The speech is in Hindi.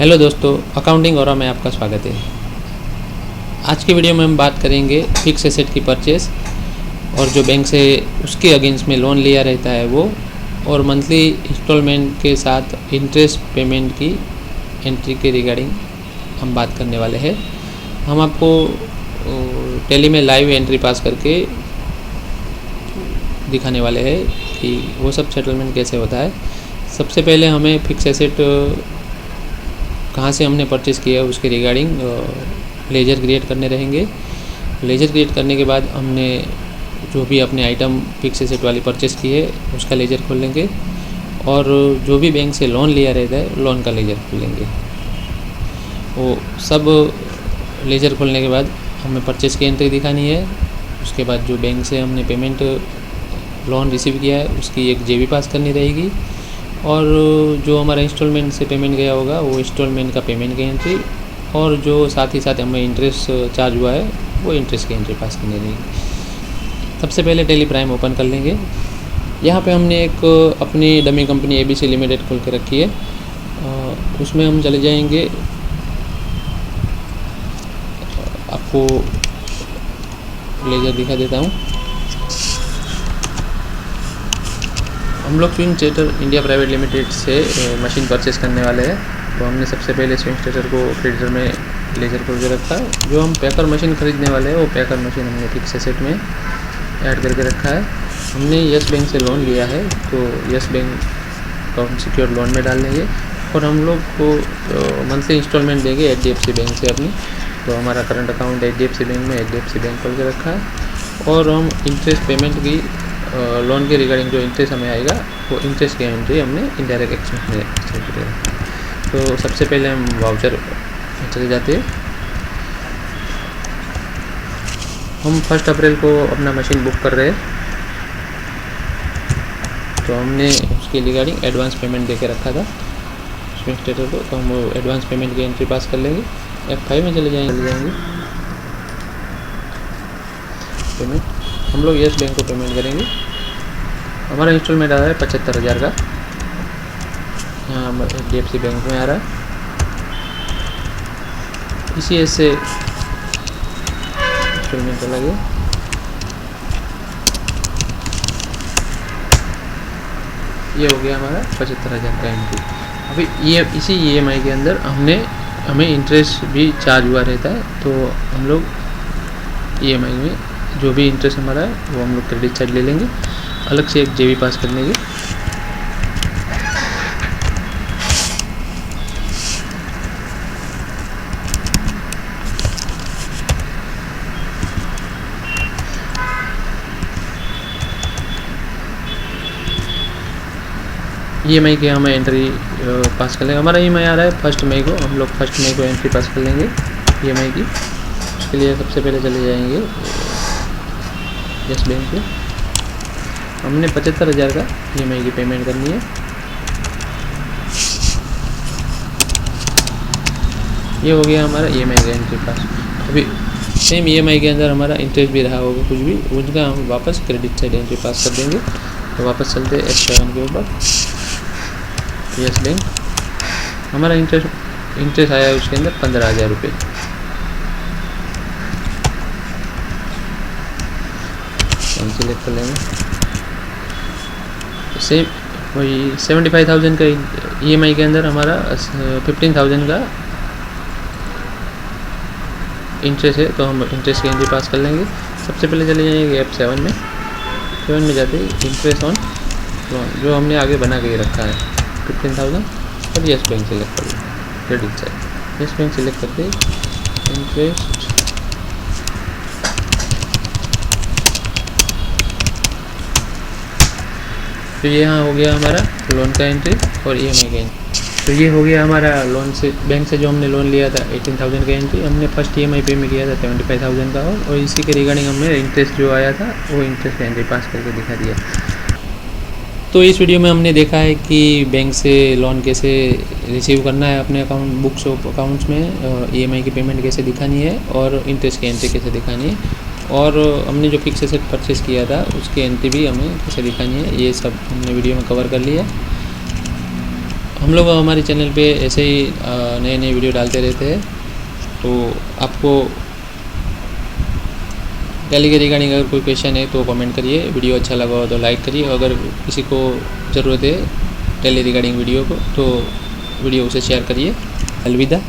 हेलो दोस्तों, अकाउंटिंग और में आपका स्वागत है। आज की वीडियो में हम बात करेंगे फिक्स एसेट की परचेस और जो बैंक से उसके अगेंस्ट में लोन लिया रहता है वो, और मंथली इंस्टॉलमेंट के साथ इंटरेस्ट पेमेंट की एंट्री के रिगार्डिंग हम बात करने वाले हैं। हम आपको टैली में लाइव एंट्री पास करके दिखाने वाले हैं कि वो सब सेटलमेंट कैसे होता है। सबसे पहले हमें फिक्स एसेट कहाँ से हमने परचेज़ किया है उसके रिगार्डिंग लेजर क्रिएट करने रहेंगे। लेजर क्रिएट करने के बाद हमने जो भी अपने आइटम फिक्स एसेट वाली परचेज़ की है उसका लेजर खोल लेंगे, और जो भी बैंक से लोन लिया रहता है लोन का लेजर खोल लेंगे। वो सब लेजर खोलने के बाद हमें परचेज़ की एंट्री दिखानी है। उसके बाद जो बैंक से हमने पेमेंट लोन रिसीव किया है उसकी एक जेबी पास करनी रहेगी, और जो हमारा इंस्टॉलमेंट से पेमेंट गया होगा वो इंस्टॉलमेंट का पेमेंट की एंट्री, और जो साथ ही साथ हमें इंटरेस्ट चार्ज हुआ है वो इंटरेस्ट की एंट्री पास करनी रहेगी। सबसे पहले टैली प्राइम ओपन कर लेंगे। यहाँ पे हमने एक अपनी डमी कंपनी ABC लिमिटेड खोल के रखी है। उसमें हम चले जाएंगे। आपको लेजर दिखा देता हूँ। हम लोग swing stator India private limited से मशीन परचेस करने वाले हैं। तो हमने सबसे पहले स्विंग स्टेटर को फ्रीजर में लेजर खोल के रखा है। जो हम पैकर मशीन ख़रीदने वाले हैं वो पैकर मशीन हमने फिक्स एसेट में ऐड करके रखा है। हमने यस बैंक से लोन लिया है तो यस बैंक का सिक्योर लोन में डाल देंगे, और हम लोग को मंथली इंस्टॉलमेंट देंगे HDFC बैंक से अपनी। तो हमारा करंट अकाउंट HDFC बैंक में HDFC बैंक खोल के रखा है, और हम इंटरेस्ट पेमेंट की लोन के रिगार्डिंग जो इंटरेस्ट हमें आएगा वो इंटरेस्ट की एंट्री हमने इनडायरेक्ट एक्सपेंस में रखा है। तो सबसे पहले हम वाउचर चले जाते हैं। हम 1 अप्रैल को अपना मशीन बुक कर रहे हैं, तो हमने उसके रिगार्डिंग एडवांस पेमेंट दे के रखा था स्विंग स्टेटर को। तो हम एडवांस पेमेंट की एंट्री पास कर लेंगे। F5 में चले जाएंगे। पेमेंट हम लोग यस बैंक को पेमेंट करेंगे। हमारा इंस्टॉलमेंट आ रहा है 75,000 का। यहाँ HDFC बैंक में आ रहा है। इसी से इंस्टॉलमेंट चला गया। ये हो गया हमारा 75,000 का एंट्री। अभी ये इसी EMI के अंदर हमें इंटरेस्ट भी चार्ज हुआ रहता है। तो हम लोग EMI में जो भी इंटरेस्ट हमारा है वो हम लोग क्रेडिट साइड ले लेंगे, अलग से एक जेबी पास कर लेंगे। EMI के हमें एंट्री पास कर लेंगे। हमारा EMI आ रहा है 1 मई को। हम लोग 1 मई को एंट्री पास कर लेंगे EMI की। उसके लिए सबसे पहले चले जाएंगे यस बैंक पे। हमने 75,000 का EMI की पेमेंट करनी है। ये हो गया हमारा EMI का एंट्री पास। अभी सेम EMI के अंदर हमारा इंटरेस्ट भी रहा होगा कुछ भी, उनका हम वापस क्रेडिट साइड एंट्री पास कर देंगे। तो वापस चलते F7 के ऊपर। यस बैंक हमारा इंटरेस्ट आया है उसके अंदर 15,000 रुपये। हम सिलेक्ट कर लेंगे। सेम वही 75,000 का EMI के अंदर हमारा 15,000 का इंटरेस्ट है। तो हम इंटरेस्ट की एंट्री पास कर लेंगे। सबसे पहले चले जाएंगे F7 में। 7 में जाते ही इंटरेस्ट ऑन लोन जो हमने आगे बना के रखा है 15,000, और यस बैंक सेलेक्ट कर लेंगे credit side. Yes bank select करके इंटरेस्ट तो यहाँ हो गया हमारा लोन का एंट्री और EMI का एंट्री। तो ये हो गया हमारा लोन से बैंक से जो हमने लोन लिया था 18,000 का एंट्री। हमने फर्स्ट EMI पे में किया था 75,000 का, और इसी के रिगार्डिंग हमने इंटरेस्ट जो आया था वो इंटरेस्ट का एंट्री पास करके दिखा दिया। तो इस वीडियो में हमने देखा है कि बैंक से लोन कैसे रिसीव करना है अपने अकाउंट बुक्स ऑफ अकाउंट्स में, EMI की पेमेंट कैसे दिखानी है, और इंटरेस्ट की एंट्री कैसे दिखानी है, और हमने जो फिक्स एसेट परचेज़ किया था उसकी एंट्री भी हमें कैसे दिखानी है। ये सब हमने वीडियो में कवर कर लिया। हम लोग हमारे चैनल पे ऐसे ही नए नए वीडियो डालते रहते हैं। तो आपको टैली के रिगार्डिंग अगर कोई क्वेश्चन है तो कमेंट करिए, वीडियो अच्छा लगा हो तो लाइक करिए। अगर किसी को ज़रूरत है टैली रिगार्डिंग वीडियो को तो वीडियो उसे शेयर करिए। अलविदा।